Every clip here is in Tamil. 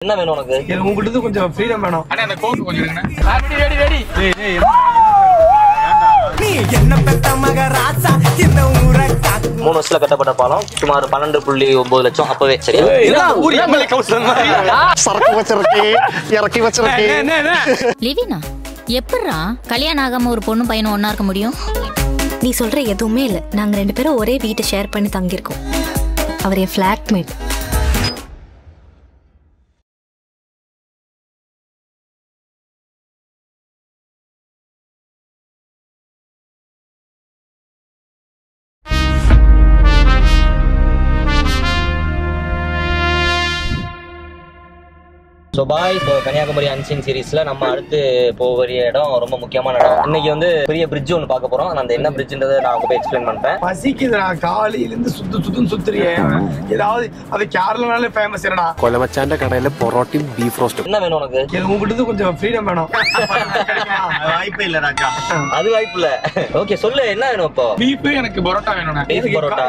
என்ன வேணும் உனக்கு? உங்களுக்கு கொஞ்சம் ஃப்ரீடம் வேணும். அண்ணா அந்த கோக்கு கொஞ்சம் எடுங்க. ரெடி. நீ என்ன பெத்த மகராசா இந்த ஊரை காக்கு. 3 வருஷத்துல கட்டப்பட்ட பாலம் சுமார் 12.9 லட்சம் அப்பவே. சரியா? ஊர் எம்எல்ஏ கவுன்சிலர் மாதிரி சரக்கு வச்சிருக்கே இறக்கி வச்சிருக்கே. லிவினா எப்படிரா கல்யாணம் ஆகாம ஒரு பொண்ணு பையனும் ஒன்னா இருக்க முடியும்? நீ சொல்ற எதுவுமே இல்ல. நாங்க 2 பேரும் ஒரே வீட்டை ஷேர் பண்ணி தங்கியிருக்கோம். அவர் என் ஃபிளாட்மேட். ஸோ பாய், இப்போ கன்னியாகுமரி அன்சீன் சீரீஸ்ல நம்ம அடுத்து போகிற இடம் ரொம்ப முக்கியமான இடம். இன்னைக்கு வந்து பெரிய பிரிட்ஜ் ஒன்று பார்க்க போறோம். அந்த என்ன பிரிட்ஜ்ன்றதை நான் அவங்க போய் எக்ஸ்பிளைன் பண்றேன். பசிக்குதுடா, காலையில இருந்து சுத்துன்னு சுத்துறியே. ஏதாவது அது கேரளானாலே ஃபேமஸ் என்னடா? கொலமச்சாண்ட கடையில பொரோட்டியும் பீஃப் ரோஸ்ட். என்ன வேணும் உனக்கு? உங்களுக்கு கொஞ்சம் ஃப்ரீடம் வேணும். வாய்ப்பே இல்ல ராஜா. அது வாய்ப்பு இல்ல. ஓகே சொல்லு, என்ன வேணும் இப்போ? பீஃப் எனக்கு பரோட்டா வேணும்ண்ணா. பீஃப் பரோட்டா.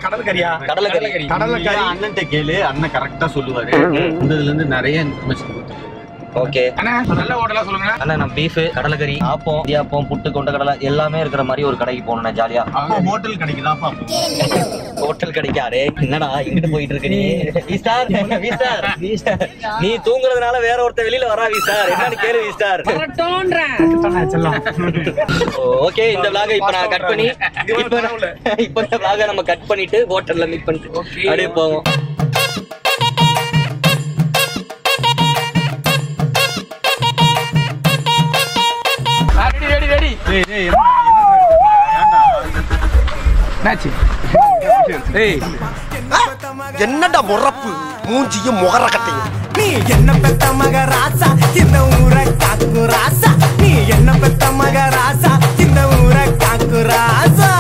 கடற்கரியா? கடலைக்கறி. கடற்கரி. அண்ணன்ட்ட கேளு, அண்ணன் கரெக்டா சொல்லுவாரு. இதுல இருந்து நிறைய இன்ஃபர்மேஷன் கொடுத்துருக்காரு. ஓகே அண்ணா நல்ல ஹோட்டலா சொல்லுங்க. அண்ணா, நான் பீஃப், கடலைக்கறி, ஆப்பம், இடியாப்பம், புட்டு, கொண்டக்கடலை எல்லாமே இருக்கிற மாதிரி ஒரு கடைக்கு போகணும் ஜாலியா. ஹோட்டல் கிடைக்குதான் பாப்போம். ஹோட்டல் கிடைக்காதே. என்னடா இங்கிட்டு போயிட்டு இருக்கு நீ? வீஸ்டார், நீ தூங்குறதுனால வேற ஒருத்தர் வெளியில வரா வீஸ்டார். என்னன்னு கேளு வீஸ்டார். ஓகே, இந்த vlog இப்ப நான் கட் பண்ணி இப்ப இந்த vlog நம்ம கட் பண்ணிட்டு ஹோட்டல்ல மீட் பண்ணிட்டு அப்படியே போவோம். ரெடி. என்னடா முறப்பு மூஞ்சியும் முகர கட்டையும். நீ என்ன பெத்த மகராசா இந்த ஊரை காக்கு ராசா. நீ என்ன பெத்த மகராசா இந்த ஊரை காக்கு ராசா.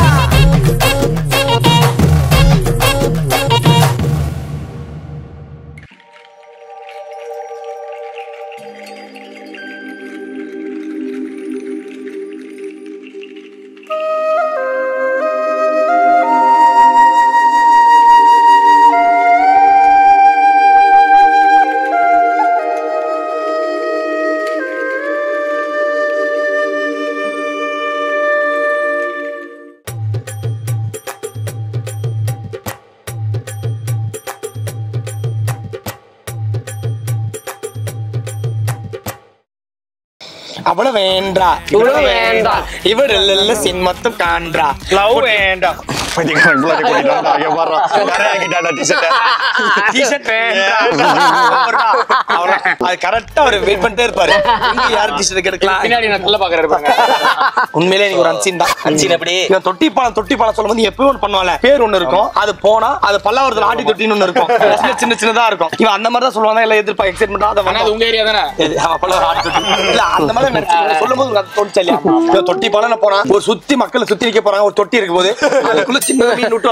அவள வேண்டா, இவ்வளவு வேண்டா, இவரெல்ல சின்மத்தம் காண்றா. லவ் வேண்டாம். உண்மையிலே நீங்க ஒரு அன்சீன் தான். அன்சீன் எப்படி? தொட்டி பாலம் சொல்லும் போது எப்பவும் ஒண்ணு பண்ணுவாங்க. பேர் ஒண்ணு இருக்கும், அது போனா அது பல்லாவரத்துல ஆட்டி தொட்டின்னு ஒண்ணு இருக்கும். சின்னதா இருக்கும். இவன் அந்த மாதிரி தான் சொல்லுவாங்க. எல்லாம் எதிர்ப்பா எக்ஸைட்மெண்டா அதை உங்க ஏரியா தானே? இல்ல அந்த மாதிரி சொல்லும் போது தோணுச்சு இல்லையா? தொட்டி பாலம் போனா ஒரு சுத்தி மக்கள் சுத்தி நிக்க போறாங்க. ஒரு தொட்டி இருக்கும் போது அதுக்குள்ள சின்ன மீன் விட்டு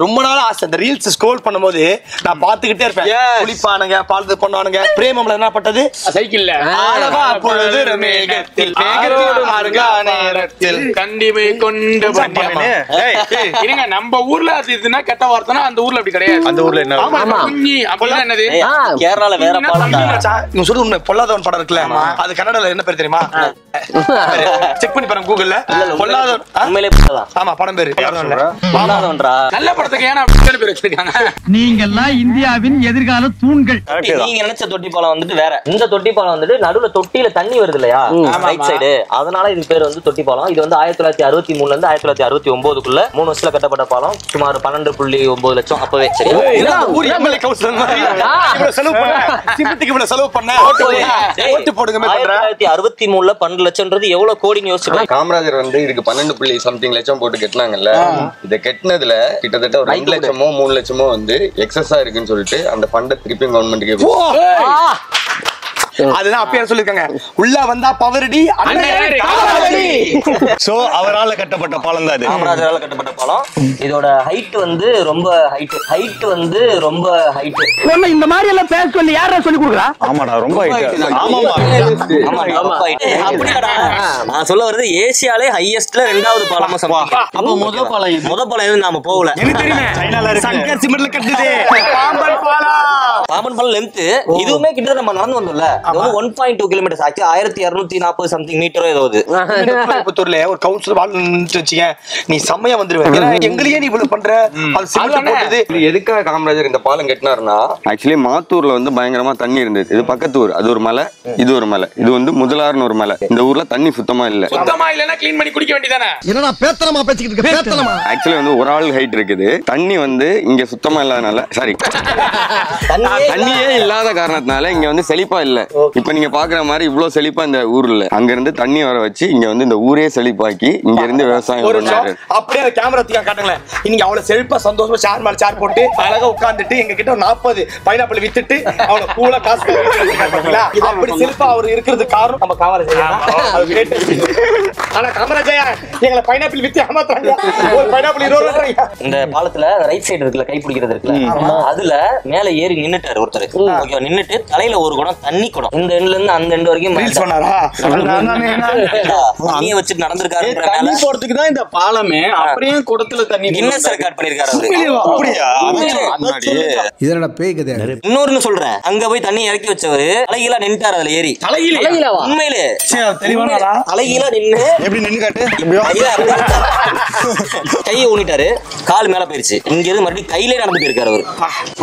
ரொம்ப நாள் ஆசை. இந்த ரீல்ஸ் ஸ்க்ரோல் பண்ணும்போது நான் பாத்துக்கிட்டே இருப்பேன். குளிப்பானுங்க, பால் பண்ணுவானுங்க. பிரேமம்ல என்ன பட்டது? சைக்கிள்ல கண்டிமை கொண்டு இருங்க. நம்ம ஊர்ல அது இதுனா கெட்ட வார்த்தைனா அந்த ஊர்ல அப்படி கிடையாது. அந்த ஊர்ல என்ன குஞ்சி அப்படின்னா என்னது? கேரளால வேற பாலம். நீங்க சொல்றது உண்மை. பொல்லாதவன் படம் இருக்குல்ல, அது கன்னடால என்ன பேர் தெரியுமா? செக் பண்ணி பாருங்க கூகுள்ல. பொல்லாதவன் உண்மையிலே பொல்லாதவன். ஆமா, படம் பேரு பொல்லாதவன்டா. நல்ல படத்துக்கு ஏன்னா அப்படி பேர் வச்சிருக்காங்க. நீங்க எல்லாம் இந்தியாவின் எதிர்கால தூண்கள். நீங்க நினைச்ச தொட்டி பாலம் வந்துட்டு வேற. இந்த தொட்டி பாலம் வந்துட்டு நடுவுல தொட்டியில தண்ணி வருது இல்லையா, ரைட் சைடு, அதனால இது பேர் வந்து தொட்டி பாலம். இது வந்து 1963ல இருந்து 1969க்குள்ள 3 வருஷத்துல கட்டப்பட்ட பாலம். சுமார் 12.9 லட்சம் அப்பவே. சரியா? ஊர் எம்எல்ஏ கவுன்சிலர் மாதிரி இவ்வளவு செலவு பண்ண, சிமெண்ட்க்கு இவ்வளவு செலவு பண்ண, ஓட்டு போடுங்க. 1963ல 12 லட்சம்ன்றது எவ்வளவு கோடின்னு யோசிச்சு. காமராஜர் வந்து இதுக்கு 12.something லட்சம் போட்டு கட்டினாங்கல்ல. இதை கட்டினதுல கிட்டத்தட்ட ஒரு 2 லட்சமோ 3 லட்சமோ வந்து எக்ஸஸா இருக்குன்னு சொல்லிட்டு அந்த ஃபண்டை திருப்பி கவர்மெண்ட்டுக்கு அதுதான் அப்பயே சொல்லிருக்காங்க, உள்ள வந்தா பவர்டி. சோ அவரால கட்டப்பட்ட பாலம் தான் இது. காமராஜரால கட்டப்பட்ட பாலம். இதோட ஹைட் வந்து ரொம்ப ஹைட் வந்து ரொம்ப ஹைட். இந்த மாதிரி எல்லாம் பேச சொல்லி யாரா சொல்லி கொடுக்குறா? ஆமாடா ரொம்ப ஹைட். அப்படியாடா? நான் சொல்ல வருது ஏசியாலே ஹையஸ்ட்ல 2வது பாலமா சம்திங். அப்ப முத பாலம் எதுவும் நாம போகல. எனக்கு தெரியுமே, சைனால இருக்கு. சங்கர் சிமெண்ட்ல கட்டுது பாம்பன் பாலம். பாம்பன் பாலம் லென்த் இதுவுமே கிட்ட நம்ம நடந்து வந்தோம்ல, இது வந்து 1.2 கிலோமீட்டர் ஆச்சு. 1240 சம்திங் மீட்டரோ ஏதாவது. கோயம்புத்தூர்ல ஒரு கவுன்சிலர் வாழ் நின்று வச்சுக்க, நீ செம்மையா வந்துருவேன். ஏன்னா எங்களையே நீ இவ்வளவு பண்ற, அது சிமெண்ட் போட்டது. எதுக்காக காமராஜர் இந்த பாலம் கட்டினாருன்னா, ஆக்சுவலி மாத்தூர்ல வந்து பயங்கரமா தண்ணி இருந்தது. இது பக்கத்து ஊர், அது ஒரு மலை, இது ஒரு மலை. இது வந்து முதலாறுன்னு ஒரு மலை. இந்த ஊர்ல தண்ணி சுத்தமா இல்ல. சுத்தமா இல்லனா க்ளீன் பண்ணி குடிக்க வேண்டியதானே. என்னடா பேத்தனமா பேசிக்கிட்டு இருக்க? பேத்தனமா. ஆக்சுவலி வந்து ஒரு ஆள் ஹைட் இருக்குது. தண்ணி வந்து இங்க சுத்தமா இல்லாதனால, சாரி தண்ணியே இல்லாத காரணத்தினால இங்க வந்து செழிப்பா இல்ல. இப்ப நீங்க பாக்குற மாதிரி இவ்வளவு செழிப்பா இந்த ஊர்ல, அங்க இருந்து தண்ணி வர வச்சு இங்க வந்து இந்த ஊரே செழிப்பாக்கி இங்க இருந்து விவசாயம் பண்ணாரு. அப்படியே அந்த கேமரா தூக்கி காட்டுங்களேன். இன்னைக்கு அவ்வளவு செழிப்பா சந்தோஷமா சேர் மேல சேர் போட்டு அழகா உட்கார்ந்துட்டு எங்க கிட்ட 40 பைனாப்பிள் வித்துட்டு அவ்வளவு கூலா காசு காட்டுங்களா. அப்படி செழிப்பா அவர் இருக்கிறது காரணம் நம்ம காமராஜர். ஆனா காமராஜர் எங்களை பைனாப்பிள் வித்து ஏமாத்துறாங்க. ஒரு பைனாப்பிள் 20 ரூபாய். இந்த பாலத்துல ரைட் சைடு இருக்குல்ல, கை பிடிக்கிறது இருக்குல்ல, அதுல மேல ஏறி நின்னுட்டாரு ஒருத்தர். ஓகே, நின்னுட்டு தலையில ஒரு குடம் தண்ணி குடம் இந்த எண்ட்ல இருந்து அந்த எண்ட் வரைக்கும் ரீல்ஸ் பண்ணாரா? தண்ணியை வச்சுட்டு நடந்திருக்காரு. தண்ணி போறதுக்கு தான் இந்த பாலமே. அப்படியே குடத்துல தண்ணி கின்னஸ் ரெக்கார்ட் பண்ணிருக்காரு அவரு. அப்படியா? இதனோட பேய் கதை. இன்னொன்னு சொல்றேன், அங்க போய் தண்ணி இறக்கி வச்சவரு தலைகீழா நின்னுட்டாரு. அதுல ஏறி உண்மையிலே தெளிவானடா. தலைகீழா நின்னு எப்படி நின்னு காட்டு. கையை ஊனிட்டாரு, கால் மேல போயிருச்சு. இங்க இருந்து மறுபடியும் கையிலே நடந்து போயிருக்காரு அவரு.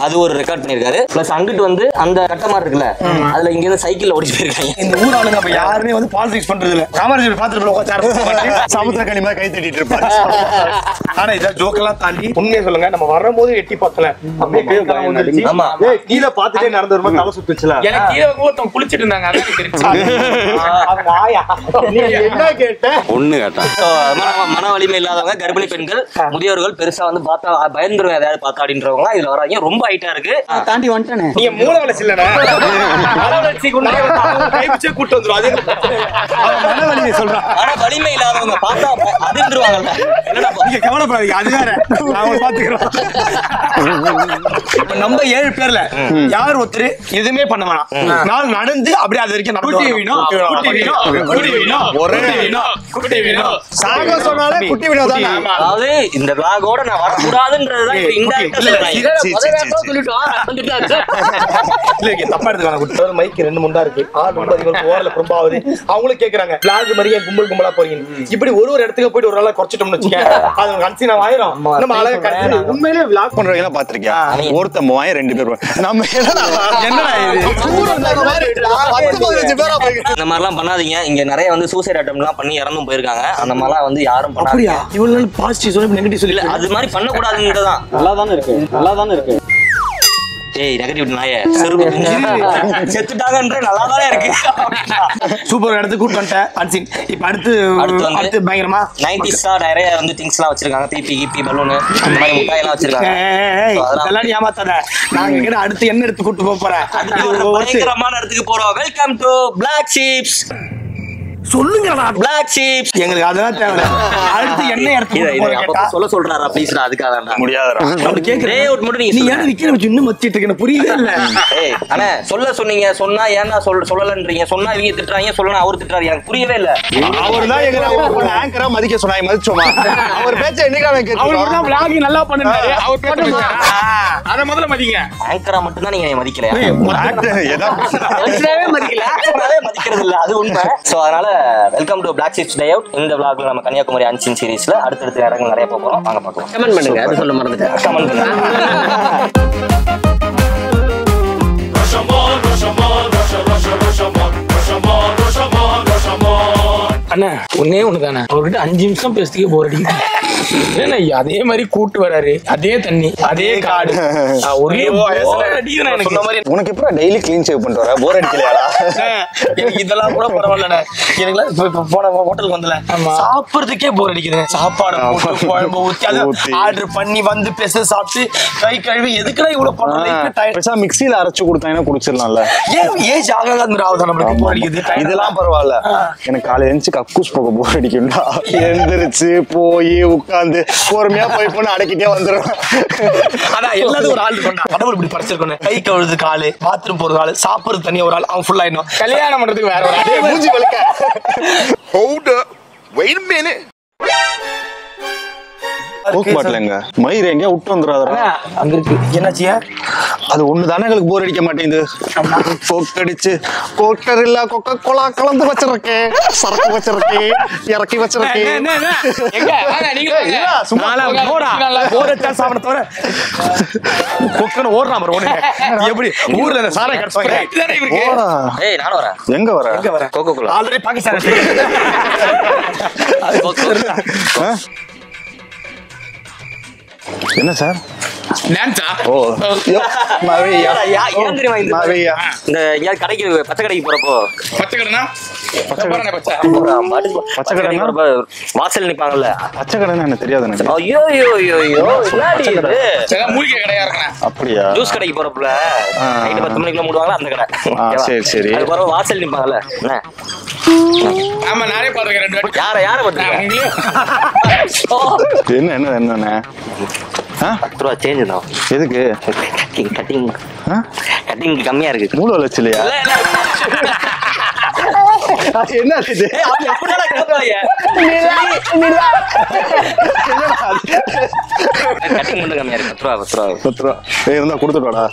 அது ஒரு ரெக்கார்ட் பண்ணிருக்காரு. பிளஸ் அங்கிட்டு வந்து அந்த கட்டமா இருக்குல்ல, அதுல இங்க இருந்து சைக்கிள்ல ஓடி போயிருக்காங்க. இந்த ஊர் ஆளுங்க அப்ப யாருமே வந்து பாலிடிக்ஸ் பண்றது இல்ல. காமராஜர் பாத்துட்டு சமுத்திரக்கனி மாதிரி கை தட்டிட்டு இருப்பாரு. ஆனா இத ஜோக்கெல்லாம் தாண்டி உண்மையை சொல்லுங்க, நம்ம வரும்போது எட்டி பார்க்கல. அப்படியே கேட்கலாம் வந்துருச்சு. ஆமா, கீழ பாத்துட்டே நடந்து வரும்போது தலை சுத்துச்சுல. எனக்கு கீழ ஒருத்தன் குளிச்சிட்டு இருந்தாங்க. அதான் எனக்கு தெரிஞ்சு. அவங்க ஆயா நீ என்ன கேட்ட? ஒண்ணு கேட்டா மன வலிமை இல்லாதவங்க, கர்ப்பிணி பெண்கள், முதியோர்கள், பெருசா வந்து பார்த்தா பயந்துருவேன் ஏதாவது பார்த்தா அப்படின்றவங்க இதுல வராங்க. ரொம்ப ஹைட்டா இருக்கு. தாண்டி வந்துட்டேனே. நீ மூளை வளர்ச்சி இல்லடா. மன வளர்ச்சி கொண்டு கை வச்சு கூட்டி வந்துரும். அது மன வலிமை சொல்றான். மன வலிமை இல்லாதவங்க பார்த்தா அதிர்ந்துருவாங்கல்ல. நீங்க கவலைப்படாதீங்க, அது வேற. நாம பாத்துக்கிறோம். இப்ப நம்ம 7 பேர்ல யார் ஒருத்தர் எதுவுமே பண்ண வேணாம். நாள் நடந்து அப்படியே அது வரைக்கும் நடந்து சாக சொன்னாலே குட்டி வினோத் தான். அதாவது இந்த விளாகோட நான் வரக்கூடாதுன்றதுதான் இப்ப இன்டைரக்டா சொல்றேன். இல்ல தப்பா எடுத்துக்கலாம். மைக் 2 முண்டா இருக்கு. ஆள் ரொம்ப அதிகம் ஓரல ரொம்ப ஆகுது. அவங்களும் கேக்குறாங்க விளாக் மாதிரியே கும்பல் கும்பலா போறீங்க. இப்படி ஒரு இடத்துக்கு போயிட்டு ஒரு நாளா குறைச்சிட்டோம்னு வச்சுக்கேன், அது அன்சீனா ஆயிரும். நம்ம அழகா கரெக்ட். உண்மையிலேயே விளாக் பண்றவங்க எல்லாம் பாத்திருக்கியா? ஒருத்தன் 2 பேர் நம்ம என்னடா இது? இந்த மாதிரிலாம் பண்ணாதீங்க. இங்க நிறைய வந்து சூசைட் அட்டெம்ப்ட்லாம் பண்ணி இறந்தும் போயிருக்காங்க. அந்த மாதிரிலாம் வந்து யாரும் பண்ணாதீங்க. இவ்வளவு நாள் பாசிட்டிவ் சொல்லி நெகட்டிவ் சொல்லி அது மாதிரி பண்ண கூடாதுன்றதுதான். நல்லா தானே இருக்கு. ஏய் நெகட்டிவ் நாயே, செத்துட்டாங்கன்ற நல்லா தானே இருக்கு. சூப்பர் இடத்துக்கு கூட்டு வந்துட்டேன் அன்சீன். இப்ப அடுத்து பயங்கரமா 90s நிறைய வந்து திங்ஸ்லாம் வச்சிருக்காங்க. பீப்பி கிப்பி பலூன் அந்த மாதிரி முட்டாயெல்லாம் வச்சிருக்காங்க. அதெல்லாம் ஏமாத்தாத. நாங்க கிட்ட அடுத்து என்ன எடுத்து கூட்டு போறேன்? பயங்கரமான இடத்துக்கு போறோம். Welcome to Black Sheeps. சொல்லுங்கடா. பிளாக் ஷீப்ஸ் எங்களுக்கு அதெல்லாம் தேவை. அடுத்து என்ன இடத்துக்கு சொல்ல சொல்றாரா ப்ளீஸ்டா? அதுக்காக முடியாதுடா. அப்படி கேக்குறே மட்டும் நீ ஏன் நிக்கிற வச்சு இன்னும் மத்திட்டு இருக்க புரியவே இல்ல. ஏய் அண்ணே சொல்ல சொன்னீங்க, சொன்னா ஏன்னா சொல்லலன்றீங்க. சொன்னா இவங்க திட்டுறாங்க, சொல்லணும் அவர் திட்டுறாரு. எனக்கு புரியவே இல்ல. அவர்தான் எங்க ஆங்கரா மதிக்க சொன்னாங்க, மதிச்சோமா? அவர் பேச்ச என்னைக்கான கேக்குறோம். அவர் தான் vlog நல்லா பண்ணுனாரு. அவர் பேச்ச அத முதல்ல மதிங்க. ஆங்கரா மட்டும் தான் நீங்க மதிக்கலையா? ஆக்டரவே மதிக்கல. ஆங்கராவே மதிக்கிறது இல்ல, அது உண்மை. சோ அதனால welcome to Black Sheeps day out. இந்த vlogல நம்ம கன்னியாகுமரி அன்சீன் சீரிஸ்ல அடுத்தடுத்த இடங்கள் நிறைய போறோம். வாங்க பார்க்கலாம். கமெண்ட் பண்ணுங்க. அது சொல்ல மறந்துட்டேன். கமெண்ட் பண்ணுங்க. அண்ணா ஒன்னே ஒண்ணுதானே, அவர்கிட்ட 5 நிமிஷம் பேசிக்க போர் அடிக்குது. அதே மாதிரி கூட்டு வராரு, அதே தண்ணி, அதே காடு, ஒரே உனக்கு எப்ப டெய்லி கிளீன் ஷேவ் பண்ணிட்டு வர? போர் அடிக்கலையாடா? எனக்கு இதெல்லாம் கூட பரவாயில்லண்ணே. எனக்குலாம் இப்ப போன ஹோட்டலுக்கு வந்தல சாப்பிடுறதுக்கே போர் அடிக்குது. சாப்பாடு போட்டு குழம்பு ஊத்தி அதை ஆர்டர் பண்ணி வந்து பெச சாப்பிட்டு கை கழுவி எதுக்குடா இவ்வளவு பண்ண? மிக்சியில அரைச்சு கொடுத்தாங்கன்னா குடிச்சிடலாம்ல. ஏஜ் ஆகாத நம்மளுக்கு போர் அடிக்குது. இதெல்லாம் பரவாயில்ல. எனக்கு காலையில எழுந்துச்சு கக்கூஸ் போக போர் அடிக்கும்டா. எழுந்திருச்சு போய் உட்காந்து பொறுமையா போய் பொண்ணு அடக்கிட்டே வந்துடும். ஆனா எல்லாத்துக்கும் ஒரு ஆள் இருக்கா, கடவுள் இப்படி படைச்சிருக்கணும். கை கழுவுறது காலு, பாத்ரூம் போறது ஆளு, சாப்பிடுறது தனியா ஒரு ஆள், அவன் ஃபுல் ஆயிடும். கல்யாணம் பண்றதுக்கு வேற ஒரு ஆள். மூஞ்சி வலிக்க. Hold up. Wait a minute. Coke bottle எங்க மயிர் எங்க விட்டு வந்துடாதா? அங்க இருக்கு. என்னாச்சியா? அது ஒண்ணுதானே எங்களுக்கு போர் அடிக்க மாட்டேங்குது. கோக் அடிச்சு கோக்கர் இல்ல கொக்கோ கோலா கலந்து வச்சிருக்கேன், சரக்கு வச்சிருக்கேன், இறக்கி வச்சிருக்கேன். எப்படி ஊர்ல இந்த சாரை எங்க வர? ஆல்ரெடி பாகிஸ்தான் என்ன சார்? ஓ மரியா ஏன் தெரியுமா இந்த மரியா இந்த எங்கயாவது கடைக்கு பச்சை கடைக்கு போறப்போ பச்சை கடைனா பச்சை கடை போறப்ப வாசல் நிப்பாங்கல்ல, பச்சை கடைன்னா என்ன தெரியாது எனக்கு. ஐயோ ஐயோ ஐயோ மூலிகை கடையா இருக்கா? அப்படியா? ஜூஸ் கடைக்கு போறப்பல நைட்டு 10 மணிக்குள்ள மூடுவாங்களா அந்த கடை. சரி சரி. அது போற வாசல் நிப்பாங்கல்ல. ஆமா நிறைய பாத்துருக்கேன். 2 வாட்டி. யார பாத்துருக்கீங்க? என்ன என்ன என்னண்ணே? 10 ரூபா சேஞ்ச் தான். எதுக்கு? கட்டிங் கம்மியா இருக்கு. மூளை வளர்ச்சிலையா? என்ன இது? கட்டிங் மட்டும் கம்மியா இருக்கு. 10 ரூபா இருந்தா கொடுத்துட்டோடா.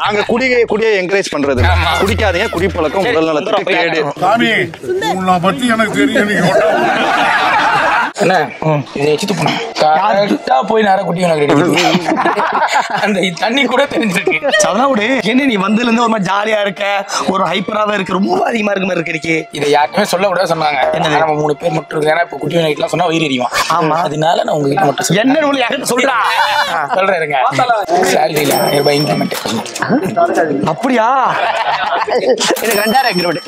நாங்க குடியை என்கரேஜ் பண்றது. குடிக்காதீங்க, குடிப்பழக்கம் உடல் நலத்துக்கு கேடு. சாமி உன்னை பத்தி எனக்கு தெரியும். போய் நேரம் குட்டி அந்த தண்ணி கூட தெரிஞ்சிருக்கு. என்ன நீ வந்ததுல இருந்து ஒரு மாதிரி ஜாலியா இருக்க, ஒரு ஹைப்பராவே இருக்கு, ரொம்ப அதிகமா இருக்க மாதிரி இருக்கு. இதை யாருக்குமே சொல்ல கூட சொன்னாங்க. என்ன நம்ம 3 பேர் மட்டும் இருக்கு. ஏன்னா இப்ப குட்டி நைட்லாம் சொன்னா வயிறு எரியும். ஆமா, அதனால நான் உங்ககிட்ட மட்டும் என்ன யார்கிட்ட சொல்றா சொல்றேன் இருங்க. சேலரியில 1000 ரூபாய் இன்கிரிமெண்ட். அப்படியா? எனக்கு 2000 இன்கிரிமெண்ட்.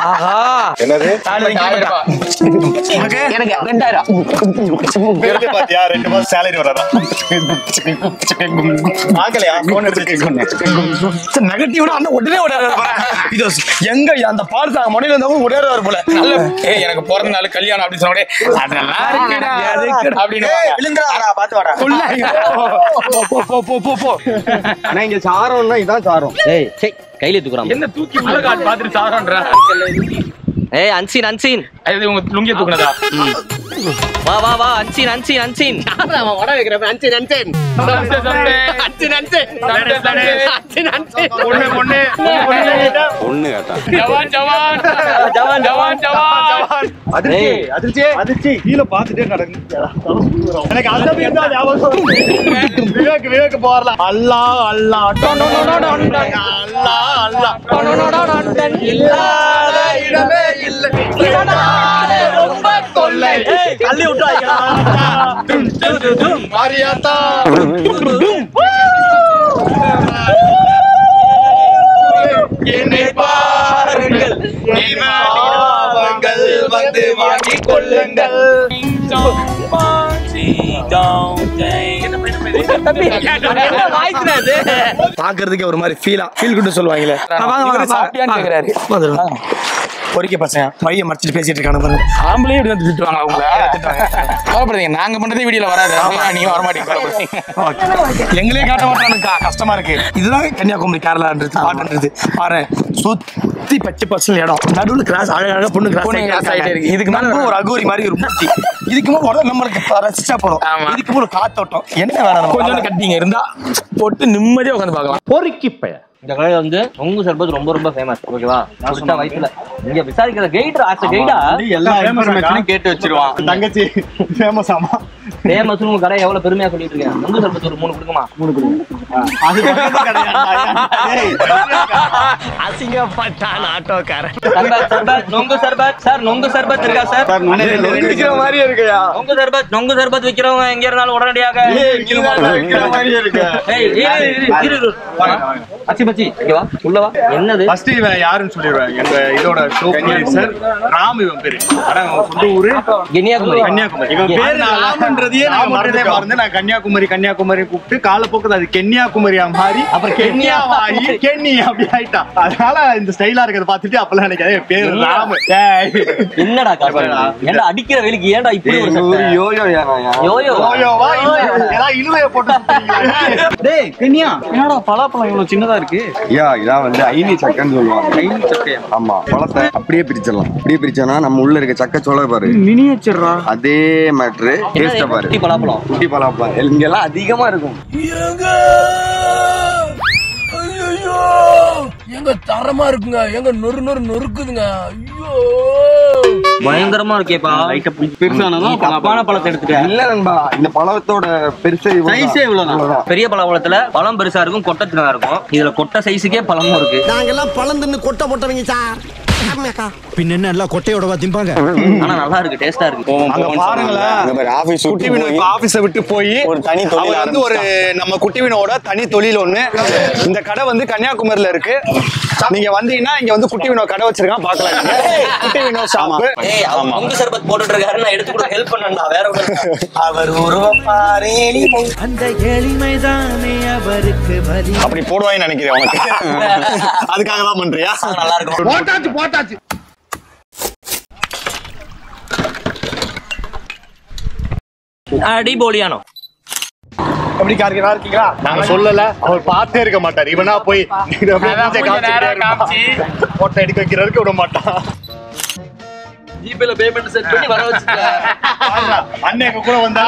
ஆஹா, என்னது? எனக்கு 2000 பாத்தியா? 2 மாசம் சேலரி வராதா? ஆகலையா? போன் எடுத்து நெகட்டிவ்னா அண்ணன் உடனே இது எங்க அந்த பாடுறாங்க மணில இருந்தவங்க உடனே வர போல. நல்ல எனக்கு பிறந்த நாள் கல்யாணம் அப்படின்னு சொன்னே அதெல்லாம் அப்படின்னு பாத்து வாடா. போ. ஆனா இங்க சாரம்னா இதான் சாரம். ஏய் சே கையில தூக்குறான். என்ன தூக்கி உள்ள காட்டு பாத்துட்டு சாகறன்ற. ஏய் அன்சீன் அது உங்க லுங்கிய தூக்குனதா? வா வா வா அன்சீன் அவன் வட வைக்கிறப்ப அன்சீன் ஒண்ணு கேட்டா ஜவான் அதிர்ச்சி கீழே பாத்துட்டே நடக்கு. எனக்கு அந்த பேர் தான் ஞாபகம். விவேக் போறலாம். அல்லா அல்லா அல்லா அல்லா இல்லாத இடமே இல்லை. ரொம்ப தொல்லை. கள்ளி விட்டாங்க மாரியாத்தா. என்னை பாருங்கள், பாவங்கள் வந்து வாங்கிக் கொள்ளுங்கள். பாக்குறதுக்கு ஒரு மாதிரி ஃபீல் குட் சொல்லுவாங்களே. பொறிக்க பசங்க மைய மறைச்சிட்டு பேசிட்டு இருக்கானு பாருங்க. ஆம்பளே இப்படி வந்து திட்டுவாங்க அவங்கள. கவலைப்படுறீங்க, நாங்க பண்றதே வீடியோல வராது. நீங்க வர மாட்டீங்க. எங்களே காட்ட மாட்டானுக்கா, கஷ்டமா இருக்கு. இதுதான் கன்னியாகுமரி கேரளான்றது பாட்டுன்றது. பாரு சுத்தி பச்சை பசங்க இடம், நடுவுல கிராஸ் அழகாக பொண்ணு கிராஸ் ஆயிட்டே இருக்கு. இதுக்கு மேல ஒரு அகோரி மாதிரி ஒரு மூர்த்தி. இதுக்கு மேல நம்மளுக்கு ரசிச்சா போறோம். இதுக்கு மேல காத்தோட்டம் என்ன வேணாம். கொஞ்சம் கட்டிங்க இருந்தா போட்டு நிம்மதியா உட்காந்து பார்க்கலாம். பொறுக்கி பைய இந்த கடையில வந்து நொங்கு சர்பத் ரொம்ப ரொம்ப ஃபேமஸ். ஓகேவா? குடிச்சா வயித்துல இங்க விசாரிக்கிற கைடர் ஆசை கைடா எல்லா இன்ஃபர்மேஷனும் கேட்டு வச்சிருவான். தங்கச்சி ஃபேமஸ் ஆமா. ஃபேமஸ் உங்க கடை எவ்வளவு பெருமையா சொல்லிட்டு இருக்கேன். நொங்கு சர்பத் ஒரு 3 கொடுக்குமா? 3 கொடுங்க. அது பக்கத்து கடையாண்டா. அசிங்கப்பட்டான் ஆட்டோக்காரன். நொங்கு சர்பத் சார், நொங்கு சர்பத் இருக்கா சார்? நெருங்கிக்கிற மாதிரியே இருக்கையா? நொங்கு சர்பத் விக்கிறவங்க எங்க இருந்தாலும் உடனடியாக என்னது ஃபர்ஸ்ட் இவன் யாருன்னு சொல்லிடுவேன். எங்க இதோட ஷோ ப்ரொடியூசர் ராம். இவன் பேரு சொந்த ஊரு கன்னியாகுமரி. இவன் பேரு ராம்ன்றதையே நான் மறந்து நான் கன்னியாகுமரி கூப்பிட்டு காலப்போக்குது அது கன்னியாகுமரியா மாறி அப்புறம் கென்யாவாயி கென்னி அப்படி ஆயிட்டான். அதனால இந்த ஸ்டைலா இருக்கிறத பார்த்துட்டு அப்பெல்லாம் நினைக்காது பேரு ராம். என்னடா ஏன்டா அடிக்கிற வேலைக்கு ஏன்டா இப்படி ஒரு யோயோவா ஏதாவது இழுவைய போட்டு டேய் கென்யா என்னடா பலாப்பழம் இவ்வளவு சின்னதா இருக்கு? இதான் வந்து ஐனி சக்கைன்னு சொல்லுவாங்க. ஐனி சக்கை. ஆமா, பழத்தை அப்படியே பிரிச்சிடலாம். அப்படியே பிரிச்சோம்னா நம்ம உள்ள இருக்க சக்கை சோள பாரு, மினியேச்சர்ரா. அதே மேட்ரு. டேஸ்ட பாரு. குட்டி பலாப்பழம். குட்டி பலாப்பழம் இங்கெல்லாம் அதிகமா இருக்கும். எங்க தரமா இருக்குங்க, எங்க நொறுக்குதுங்க. ஐயோ பயங்கரமா இருக்கேப்பா. பெருசானதான் தப்பான பழத்தை எடுத்துட்டேன். இல்ல நண்பா, இந்த பழத்தோட பெருசு சைஸே இவ்வளவுதான். பெரிய பழத்துல பழம் பெருசா இருக்கும், கொட்டை சின்னதா இருக்கும். இதுல கொட்டை சைஸுக்கே பழமும் இருக்கு. நாங்கெல்லாம் பழம் தின்னு கொட்டை போட்டவங்க சார். பின்ன என்ன எல்லாம் கொட்டையோட திம்பாங்க. ஆனா நல்லா இருக்கு, டேஸ்டா இருக்கு. அங்க பாருங்களேன், ஆபீஸ் ஆபீஸை விட்டு போய் ஒரு தனி தொழில் வந்து ஒரு நம்ம குட்டிவினோட தனி தொழில் ஒண்ணு. இந்த கடை வந்து கன்னியாகுமரியில இருக்கு. நீங்க வந்தீங்கன்னா இங்க வந்து குட்டிவினோ கடை வச்சிருக்கான், பாக்கலாம். குட்டிவினோ ஷாப். நொங்கு சர்பத் போட்டுட்டு இருக்காரு, நான் எடுத்து கூட ஹெல்ப் பண்ணா. வேற அவர் உருவம் பாரு. அந்த எளிமைதானே அவருக்கு பலி. அப்படி போடுவான்னு நினைக்கிறேன் உனக்கு. அதுக்காக தான் பண்றியா? நல்லா இருக்கும். போட்டாச்சு. அடி போலியானோ எப்படி கார்கினா இருக்கீங்களா? நாங்க சொல்லல, அவர் பார்த்தே இருக்க மாட்டார். இவனா போய் போட்டோ எடுக்க வைக்கிறதுக்கு விட மாட்டான். ஜிபேல பேமெண்ட் செட் பண்ணி வர வச்சிட்டேன். அண்ணன் கூட வந்தா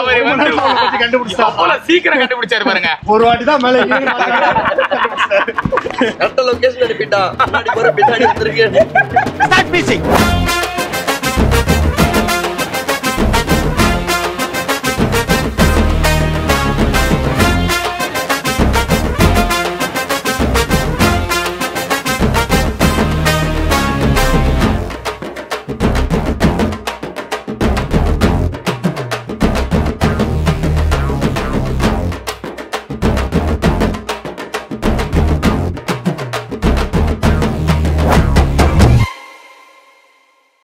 கண்டுபிடிச்சா சீக்கிரம் கண்டுபிடிச்சாரு பாருங்க. ஒரு வாட்டி தான் மேலே லொகேஷன் அனுப்பிட்டான். பின்னாடி வர பின்னாடி வந்திருக்கு.